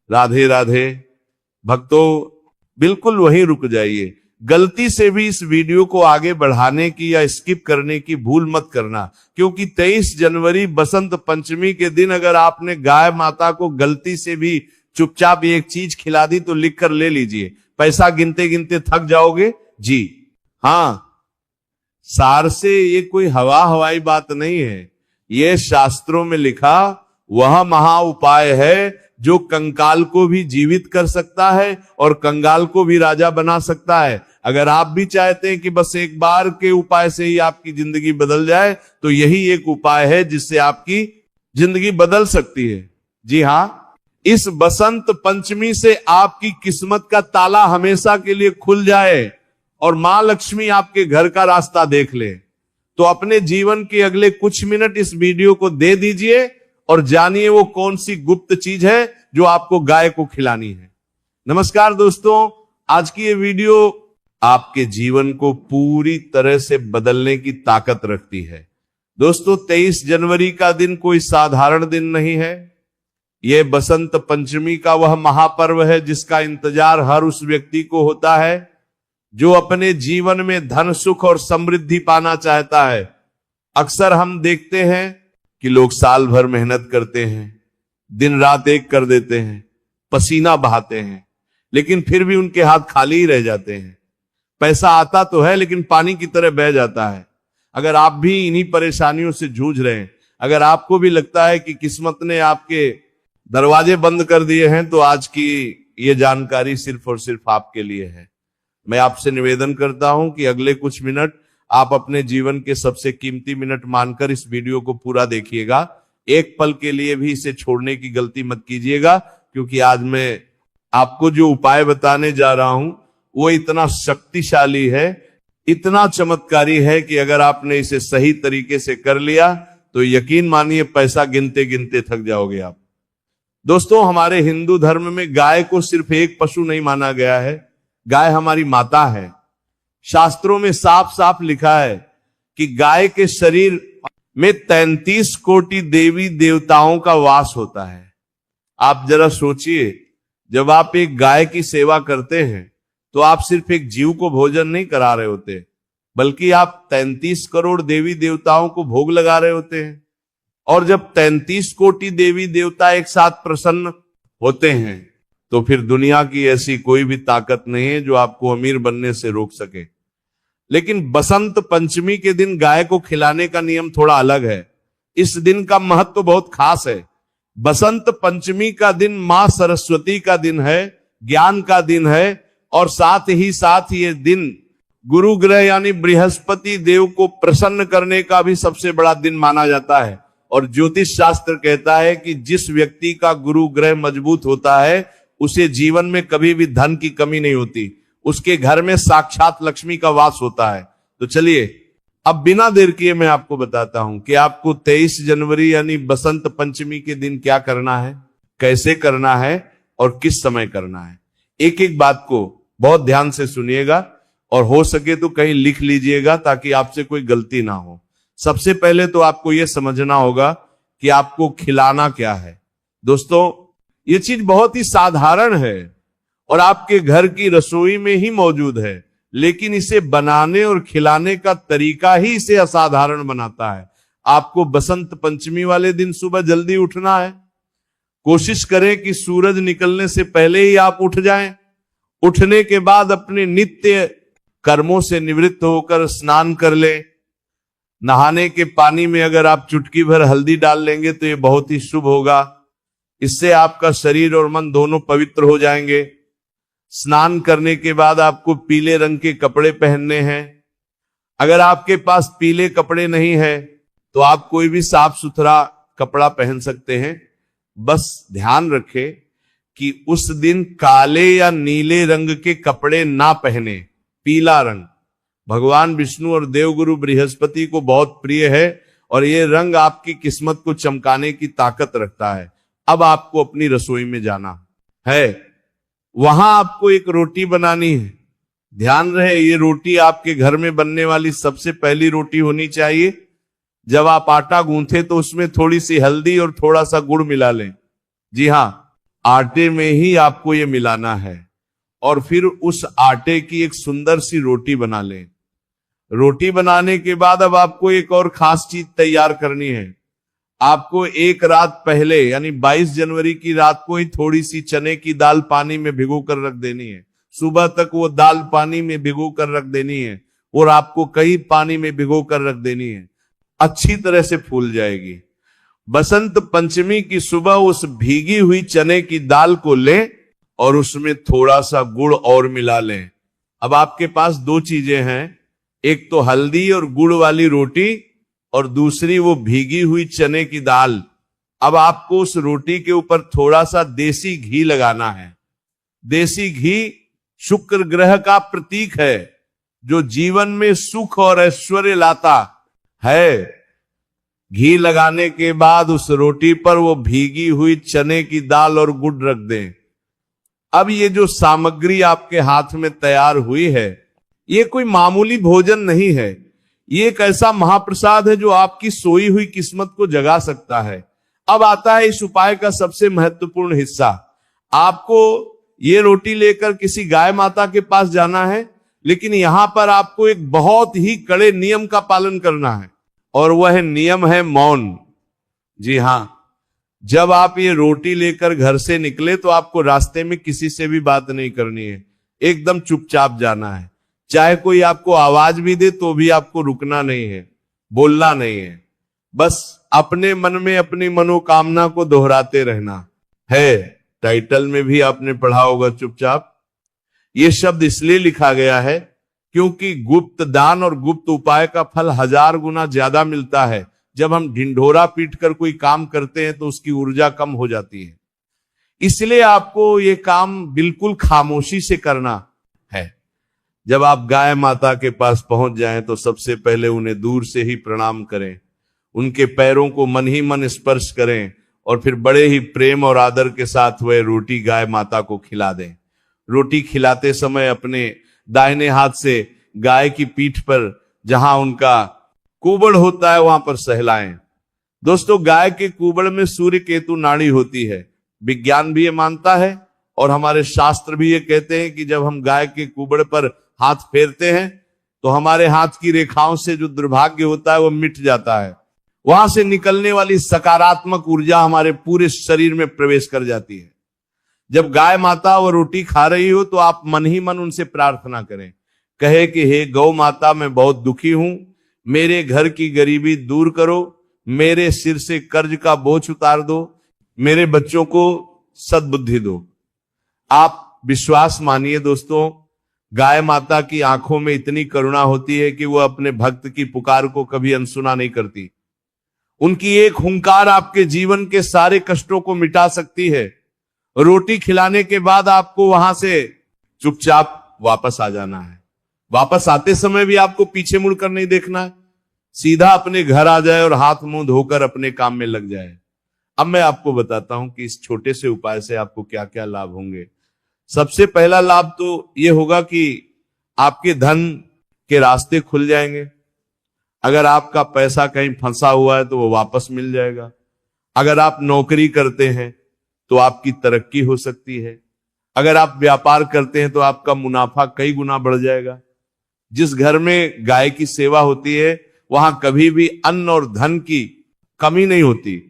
राधे राधे। भक्तों बिल्कुल वहीं रुक जाइए। गलती से भी इस वीडियो को आगे बढ़ाने की या स्किप करने की भूल मत करना, क्योंकि 23 जनवरी बसंत पंचमी के दिन अगर आपने गाय माता को गलती से भी चुपचाप एक चीज खिला दी तो लिख कर ले लीजिए, पैसा गिनते गिनते थक जाओगे जी। हाँ, सार से ये कोई हवाई बात नहीं है, ये शास्त्रों में लिखा वह महा उपाय है जो कंकाल को भी जीवित कर सकता है और कंगाल को भी राजा बना सकता है। अगर आप भी चाहते हैं कि बस एक बार के उपाय से ही आपकी जिंदगी बदल जाए, तो यही एक उपाय है जिससे आपकी जिंदगी बदल सकती है। जी हाँ, इस बसंत पंचमी से आपकी किस्मत का ताला हमेशा के लिए खुल जाए और मां लक्ष्मी आपके घर का रास्ता देख ले, तो अपने जीवन के अगले कुछ मिनट इस वीडियो को दे दीजिए और जानिए वो कौन सी गुप्त चीज है जो आपको गाय को खिलानी है। नमस्कार दोस्तों, आज की ये वीडियो आपके जीवन को पूरी तरह से बदलने की ताकत रखती है। दोस्तों 23 जनवरी का दिन कोई साधारण दिन नहीं है। यह बसंत पंचमी का वह महापर्व है जिसका इंतजार हर उस व्यक्ति को होता है जो अपने जीवन में धन सुख और समृद्धि पाना चाहता है। अक्सर हम देखते हैं कि लोग साल भर मेहनत करते हैं, दिन रात एक कर देते हैं, पसीना बहाते हैं, लेकिन फिर भी उनके हाथ खाली ही रह जाते हैं। पैसा आता तो है लेकिन पानी की तरह बह जाता है। अगर आप भी इन्हीं परेशानियों से जूझ रहे हैं, अगर आपको भी लगता है कि किस्मत ने आपके दरवाजे बंद कर दिए हैं, तो आज की ये जानकारी सिर्फ और सिर्फ आपके लिए है। मैं आपसे निवेदन करता हूं कि अगले कुछ मिनट आप अपने जीवन के सबसे कीमती मिनट मानकर इस वीडियो को पूरा देखिएगा। एक पल के लिए भी इसे छोड़ने की गलती मत कीजिएगा, क्योंकि आज मैं आपको जो उपाय बताने जा रहा हूं वो इतना शक्तिशाली है, इतना चमत्कारी है कि अगर आपने इसे सही तरीके से कर लिया तो यकीन मानिए पैसा गिनते गिनते थक जाओगे आप। दोस्तों, हमारे हिंदू धर्म में गाय को सिर्फ एक पशु नहीं माना गया है, गाय हमारी माता है। शास्त्रों में साफ साफ लिखा है कि गाय के शरीर में 33 कोटि देवी देवताओं का वास होता है। आप जरा सोचिए, जब आप एक गाय की सेवा करते हैं तो आप सिर्फ एक जीव को भोजन नहीं करा रहे होते, बल्कि आप 33 करोड़ देवी देवताओं को भोग लगा रहे होते हैं। और जब 33 कोटि देवी देवता एक साथ प्रसन्न होते हैं तो फिर दुनिया की ऐसी कोई भी ताकत नहीं है जो आपको अमीर बनने से रोक सके। लेकिन बसंत पंचमी के दिन गाय को खिलाने का नियम थोड़ा अलग है। इस दिन का महत्व बहुत खास है। बसंत पंचमी का दिन मां सरस्वती का दिन है, ज्ञान का दिन है, और साथ ही साथ ये दिन गुरु ग्रह यानी बृहस्पति देव को प्रसन्न करने का भी सबसे बड़ा दिन माना जाता है। और ज्योतिष शास्त्र कहता है कि जिस व्यक्ति का गुरु ग्रह मजबूत होता है उसे जीवन में कभी भी धन की कमी नहीं होती, उसके घर में साक्षात लक्ष्मी का वास होता है। तो चलिए अब बिना देर किए मैं आपको बताता हूं कि आपको 23 जनवरी यानी बसंत पंचमी के दिन क्या करना है, कैसे करना है और किस समय करना है। एक एक बात को बहुत ध्यान से सुनिएगा और हो सके तो कहीं लिख लीजिएगा ताकि आपसे कोई गलती ना हो। सबसे पहले तो आपको यह समझना होगा कि आपको खिलाना क्या है। दोस्तों, ये चीज बहुत ही साधारण है और आपके घर की रसोई में ही मौजूद है, लेकिन इसे बनाने और खिलाने का तरीका ही इसे असाधारण बनाता है। आपको बसंत पंचमी वाले दिन सुबह जल्दी उठना है। कोशिश करें कि सूरज निकलने से पहले ही आप उठ जाएं। उठने के बाद अपने नित्य कर्मों से निवृत्त होकर स्नान कर लें। नहाने के पानी में अगर आप चुटकी भर हल्दी डाल लेंगे तो ये बहुत ही शुभ होगा। इससे आपका शरीर और मन दोनों पवित्र हो जाएंगे। स्नान करने के बाद आपको पीले रंग के कपड़े पहनने हैं। अगर आपके पास पीले कपड़े नहीं है तो आप कोई भी साफ सुथरा कपड़ा पहन सकते हैं। बस ध्यान रखें कि उस दिन काले या नीले रंग के कपड़े ना पहने। पीला रंग भगवान विष्णु और देवगुरु बृहस्पति को बहुत प्रिय है और ये रंग आपकी किस्मत को चमकाने की ताकत रखता है। अब आपको अपनी रसोई में जाना है। वहां आपको एक रोटी बनानी है। ध्यान रहे, ये रोटी आपके घर में बनने वाली सबसे पहली रोटी होनी चाहिए। जब आप आटा गूंथे तो उसमें थोड़ी सी हल्दी और थोड़ा सा गुड़ मिला लें। जी हाँ, आटे में ही आपको ये मिलाना है और फिर उस आटे की एक सुंदर सी रोटी बना लें। रोटी बनाने के बाद अब आपको एक और खास चीज तैयार करनी है। आपको एक रात पहले यानी 22 जनवरी की रात को ही थोड़ी सी चने की दाल पानी में भिगो कर रख देनी है। सुबह तक वो दाल पानी में भिगो कर रख देनी है और आपको कई पानी में भिगो कर रख देनी है, अच्छी तरह से फूल जाएगी। बसंत पंचमी की सुबह उस भीगी हुई चने की दाल को लें और उसमें थोड़ा सा गुड़ और मिला लें। अब आपके पास दो चीजें हैं, एक तो हल्दी और गुड़ वाली रोटी और दूसरी वो भीगी हुई चने की दाल। अब आपको उस रोटी के ऊपर थोड़ा सा देसी घी लगाना है। देसी घी शुक्र ग्रह का प्रतीक है जो जीवन में सुख और ऐश्वर्य लाता है। घी लगाने के बाद उस रोटी पर वो भीगी हुई चने की दाल और गुड़ रख दें। अब ये जो सामग्री आपके हाथ में तैयार हुई है, ये कोई मामूली भोजन नहीं है। ये एक ऐसा महाप्रसाद है जो आपकी सोई हुई किस्मत को जगा सकता है। अब आता है इस उपाय का सबसे महत्वपूर्ण हिस्सा। आपको ये रोटी लेकर किसी गाय माता के पास जाना है, लेकिन यहां पर आपको एक बहुत ही कड़े नियम का पालन करना है और वह नियम है मौन। जी हां, जब आप ये रोटी लेकर घर से निकले तो आपको रास्ते में किसी से भी बात नहीं करनी है, एकदम चुपचाप जाना है। चाहे कोई आपको आवाज भी दे तो भी आपको रुकना नहीं है, बोलना नहीं है, बस अपने मन में अपनी मनोकामना को दोहराते रहना है। टाइटल में भी आपने पढ़ा होगा चुपचाप। ये शब्द इसलिए लिखा गया है क्योंकि गुप्त दान और गुप्त उपाय का फल 1000 गुना ज्यादा मिलता है। जब हम ढिंढोरा पीट कर कोई काम करते हैं तो उसकी ऊर्जा कम हो जाती है। इसलिए आपको ये काम बिल्कुल खामोशी से करना है। जब आप गाय माता के पास पहुंच जाएं तो सबसे पहले उन्हें दूर से ही प्रणाम करें, उनके पैरों को मन ही मन स्पर्श करें और फिर बड़े ही प्रेम और आदर के साथ वह रोटी गाय माता को खिला दें। रोटी खिलाते समय अपने दाहिने हाथ से गाय की पीठ पर जहां उनका कुबड़ होता है वहां पर सहलाएं। दोस्तों, गाय के कुबड़ में सूर्य केतु नाड़ी होती है। विज्ञान भी ये मानता है और हमारे शास्त्र भी ये कहते हैं कि जब हम गाय के कुबड़ पर हाथ फेरते हैं तो हमारे हाथ की रेखाओं से जो दुर्भाग्य होता है वो मिट जाता है। वहां से निकलने वाली सकारात्मक ऊर्जा हमारे पूरे शरीर में प्रवेश कर जाती है। जब गाय माता वो रोटी खा रही हो तो आप मन ही मन उनसे प्रार्थना करें, कहे कि हे गौ माता, मैं बहुत दुखी हूं, मेरे घर की गरीबी दूर करो, मेरे सिर से कर्ज का बोझ उतार दो, मेरे बच्चों को सद्बुद्धि दो। आप विश्वास मानिए दोस्तों, गाय माता की आंखों में इतनी करुणा होती है कि वो अपने भक्त की पुकार को कभी अनसुना नहीं करती। उनकी एक हुंकार आपके जीवन के सारे कष्टों को मिटा सकती है। रोटी खिलाने के बाद आपको वहां से चुपचाप वापस आ जाना है। वापस आते समय भी आपको पीछे मुड़कर नहीं देखना है, सीधा अपने घर आ जाए और हाथ मुंह धोकर अपने काम में लग जाए। अब मैं आपको बताता हूं कि इस छोटे से उपाय से आपको क्या क्या लाभ होंगे। सबसे पहला लाभ तो यह होगा कि आपके धन के रास्ते खुल जाएंगे। अगर आपका पैसा कहीं फंसा हुआ है तो वो वापस मिल जाएगा। अगर आप नौकरी करते हैं तो आपकी तरक्की हो सकती है। अगर आप व्यापार करते हैं तो आपका मुनाफा कई गुना बढ़ जाएगा। जिस घर में गाय की सेवा होती है वहां कभी भी अन्न और धन की कमी नहीं होती।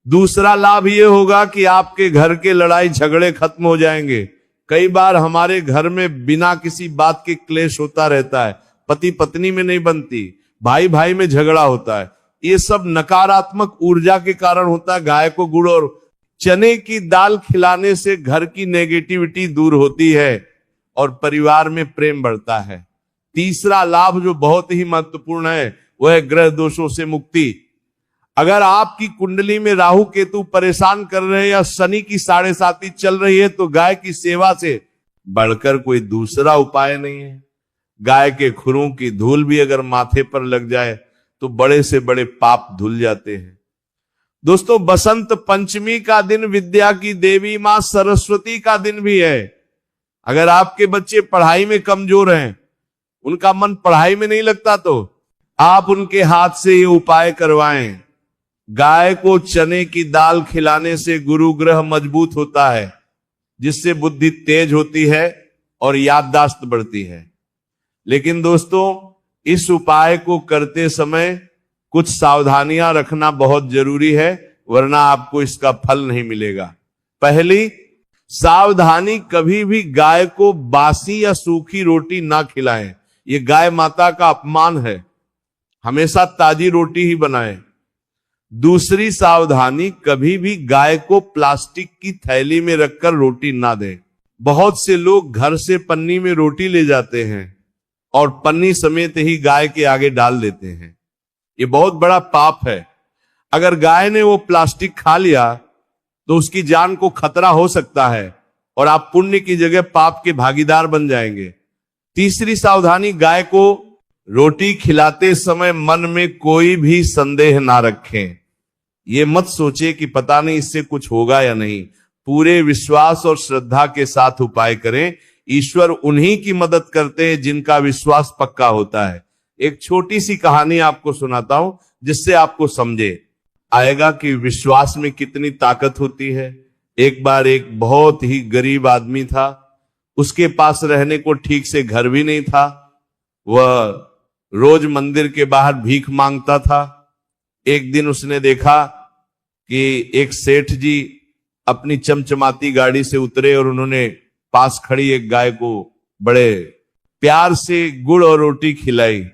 दूसरा लाभ यह होगा कि आपके घर के लड़ाई झगड़े खत्म हो जाएंगे। कई बार हमारे घर में बिना किसी बात के क्लेश होता रहता है, पति पत्नी में नहीं बनती, भाई भाई में झगड़ा होता है। ये सब नकारात्मक ऊर्जा के कारण होता है। गाय को गुड़ और चने की दाल खिलाने से घर की नेगेटिविटी दूर होती है और परिवार में प्रेम बढ़ता है। तीसरा लाभ जो बहुत ही महत्वपूर्ण है वह है ग्रह दोषों से मुक्ति। अगर आपकी कुंडली में राहु केतु परेशान कर रहे हैं या शनि की 7.5 चल रही है तो गाय की सेवा से बढ़कर कोई दूसरा उपाय नहीं है। गाय के खुरों की धूल भी अगर माथे पर लग जाए तो बड़े से बड़े पाप धुल जाते हैं। दोस्तों, बसंत पंचमी का दिन विद्या की देवी मां सरस्वती का दिन भी है। अगर आपके बच्चे पढ़ाई में कमजोर हैं, उनका मन पढ़ाई में नहीं लगता, तो आप उनके हाथ से ये उपाय करवाएं। गाय को चने की दाल खिलाने से गुरु ग्रह मजबूत होता है, जिससे बुद्धि तेज होती है और याददाश्त बढ़ती है। लेकिन दोस्तों, इस उपाय को करते समय कुछ सावधानियां रखना बहुत जरूरी है, वरना आपको इसका फल नहीं मिलेगा। पहली सावधानी, कभी भी गाय को बासी या सूखी रोटी ना खिलाएं। ये गाय माता का अपमान है। हमेशा ताजी रोटी ही बनाएं। दूसरी सावधानी, कभी भी गाय को प्लास्टिक की थैली में रखकर रोटी ना दें। बहुत से लोग घर से पन्नी में रोटी ले जाते हैं और पन्नी समेत ही गाय के आगे डाल देते हैं। ये बहुत बड़ा पाप है। अगर गाय ने वो प्लास्टिक खा लिया तो उसकी जान को खतरा हो सकता है और आप पुण्य की जगह पाप के भागीदार बन जाएंगे। तीसरी सावधानी, गाय को रोटी खिलाते समय मन में कोई भी संदेह ना रखें। ये मत सोचे कि पता नहीं इससे कुछ होगा या नहीं। पूरे विश्वास और श्रद्धा के साथ उपाय करें। ईश्वर उन्हीं की मदद करते हैं जिनका विश्वास पक्का होता है। एक छोटी सी कहानी आपको सुनाता हूं, जिससे आपको समझे आएगा कि विश्वास में कितनी ताकत होती है। एक बार एक बहुत ही गरीब आदमी था। उसके पास रहने को ठीक से घर भी नहीं था। वह रोज मंदिर के बाहर भीख मांगता था। एक दिन उसने देखा कि एक सेठ जी अपनी चमचमाती गाड़ी से उतरे और उन्होंने पास खड़ी एक गाय को बड़े प्यार से गुड़ और रोटी खिलाई।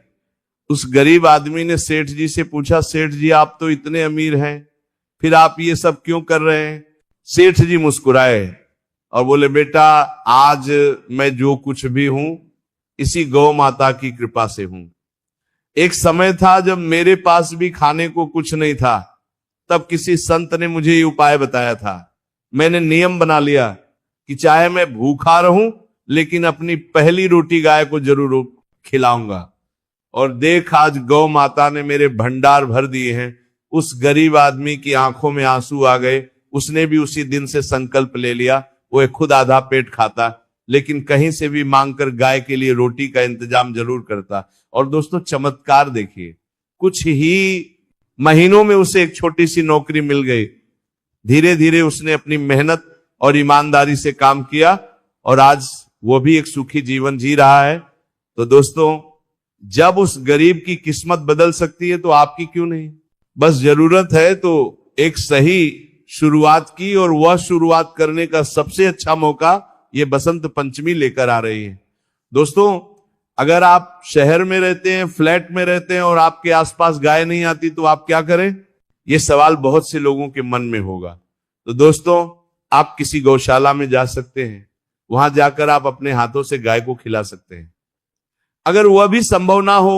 उस गरीब आदमी ने सेठ जी से पूछा, सेठ जी आप तो इतने अमीर हैं, फिर आप ये सब क्यों कर रहे हैं? सेठ जी मुस्कुराए और बोले, बेटा आज मैं जो कुछ भी हूं इसी गौ माता की कृपा से हूं। एक समय था जब मेरे पास भी खाने को कुछ नहीं था, तब किसी संत ने मुझे ये उपाय बताया था। मैंने नियम बना लिया कि चाहे मैं भूखा रहूं लेकिन अपनी पहली रोटी गाय को जरूर खिलाऊंगा। और देख, आज गौ माता ने मेरे भंडार भर दिए हैं। उस गरीब आदमी की आंखों में आंसू आ गए। उसने भी उसी दिन से संकल्प ले लिया, वो खुद आधा पेट खाता लेकिन कहीं से भी मांगकर गाय के लिए रोटी का इंतजाम जरूर करता। और दोस्तों, चमत्कार देखिए, कुछ ही महीनों में उसे एक छोटी सी नौकरी मिल गई। धीरे धीरे उसने अपनी मेहनत और ईमानदारी से काम किया और आज वो भी एक सुखी जीवन जी रहा है। तो दोस्तों, जब उस गरीब की किस्मत बदल सकती है तो आपकी क्यों नहीं? बस जरूरत है तो एक सही शुरुआत की, और वह शुरुआत करने का सबसे अच्छा मौका ये बसंत पंचमी लेकर आ रही है। दोस्तों, अगर आप शहर में रहते हैं, फ्लैट में रहते हैं और आपके आसपास गाय नहीं आती तो आप क्या करें? ये सवाल बहुत से लोगों के मन में होगा। तो दोस्तों, आप किसी गौशाला में जा सकते हैं, वहां जाकर आप अपने हाथों से गाय को खिला सकते हैं। अगर वह भी संभव ना हो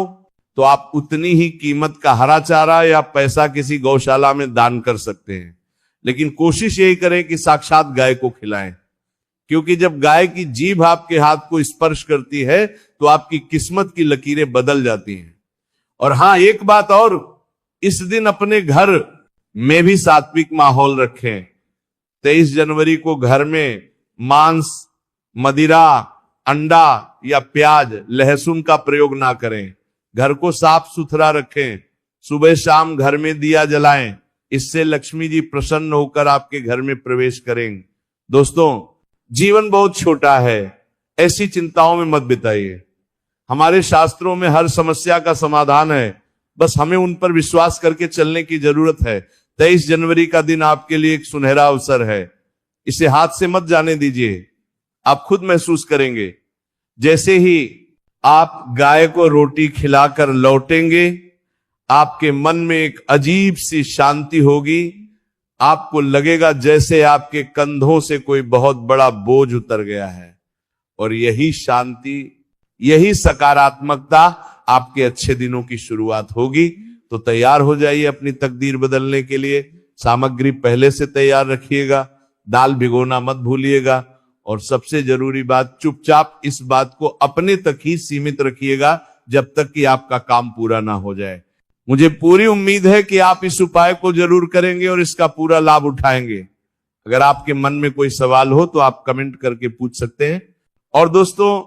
तो आप उतनी ही कीमत का हरा चारा या पैसा किसी गौशाला में दान कर सकते हैं। लेकिन कोशिश यही करें कि साक्षात गाय को खिलाएं, क्योंकि जब गाय की जीभ आपके हाथ को स्पर्श करती है तो आपकी किस्मत की लकीरें बदल जाती हैं। और हां, एक बात और, इस दिन अपने घर में भी सात्विक माहौल रखें। 23 जनवरी को घर में मांस, मदिरा, अंडा या प्याज, लहसुन का प्रयोग ना करें। घर को साफ सुथरा रखें। सुबह शाम घर में दिया जलाएं। इससे लक्ष्मी जी प्रसन्न होकर आपके घर में प्रवेश करेंगे। दोस्तों, जीवन बहुत छोटा है, ऐसी चिंताओं में मत बिताइए। हमारे शास्त्रों में हर समस्या का समाधान है, बस हमें उन पर विश्वास करके चलने की जरूरत है। 23 जनवरी का दिन आपके लिए एक सुनहरा अवसर है, इसे हाथ से मत जाने दीजिए। आप खुद महसूस करेंगे, जैसे ही आप गाय को रोटी खिलाकर लौटेंगे, आपके मन में एक अजीब सी शांति होगी। आपको लगेगा जैसे आपके कंधों से कोई बहुत बड़ा बोझ उतर गया है। और यही शांति, यही सकारात्मकता आपके अच्छे दिनों की शुरुआत होगी। तो तैयार हो जाइए अपनी तकदीर बदलने के लिए। सामग्री पहले से तैयार रखिएगा, दाल भिगोना मत भूलिएगा, और सबसे जरूरी बात, चुपचाप इस बात को अपने तक ही सीमित रखिएगा जब तक कि आपका काम पूरा ना हो जाए। मुझे पूरी उम्मीद है कि आप इस उपाय को जरूर करेंगे और इसका पूरा लाभ उठाएंगे। अगर आपके मन में कोई सवाल हो तो आप कमेंट करके पूछ सकते हैं। और दोस्तों,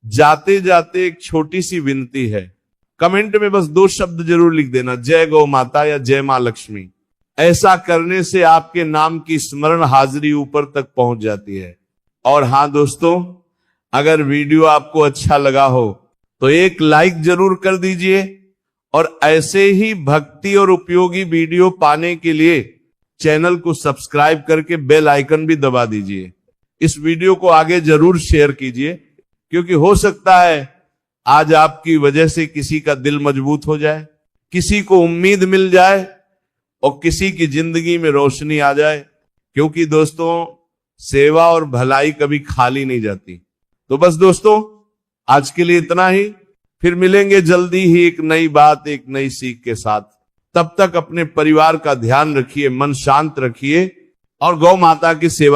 जाते जाते एक छोटी सी विनती है, कमेंट में बस 2 शब्द जरूर लिख देना, जय गौ माता या जय मां लक्ष्मी। ऐसा करने से आपके नाम की स्मरण हाजिरी ऊपर तक पहुंच जाती है। और हां दोस्तों, अगर वीडियो आपको अच्छा लगा हो तो एक लाइक जरूर कर दीजिए, और ऐसे ही भक्ति और उपयोगी वीडियो पाने के लिए चैनल को सब्सक्राइब करके बेल आइकन भी दबा दीजिए। इस वीडियो को आगे जरूर शेयर कीजिए, क्योंकि हो सकता है आज आपकी वजह से किसी का दिल मजबूत हो जाए, किसी को उम्मीद मिल जाए और किसी की जिंदगी में रोशनी आ जाए। क्योंकि दोस्तों, सेवा और भलाई कभी खाली नहीं जाती। तो बस दोस्तों, आज के लिए इतना ही। फिर मिलेंगे जल्दी ही एक नई बात, एक नई सीख के साथ। तब तक अपने परिवार का ध्यान रखिए, मन शांत रखिए और गौ माता की सेवा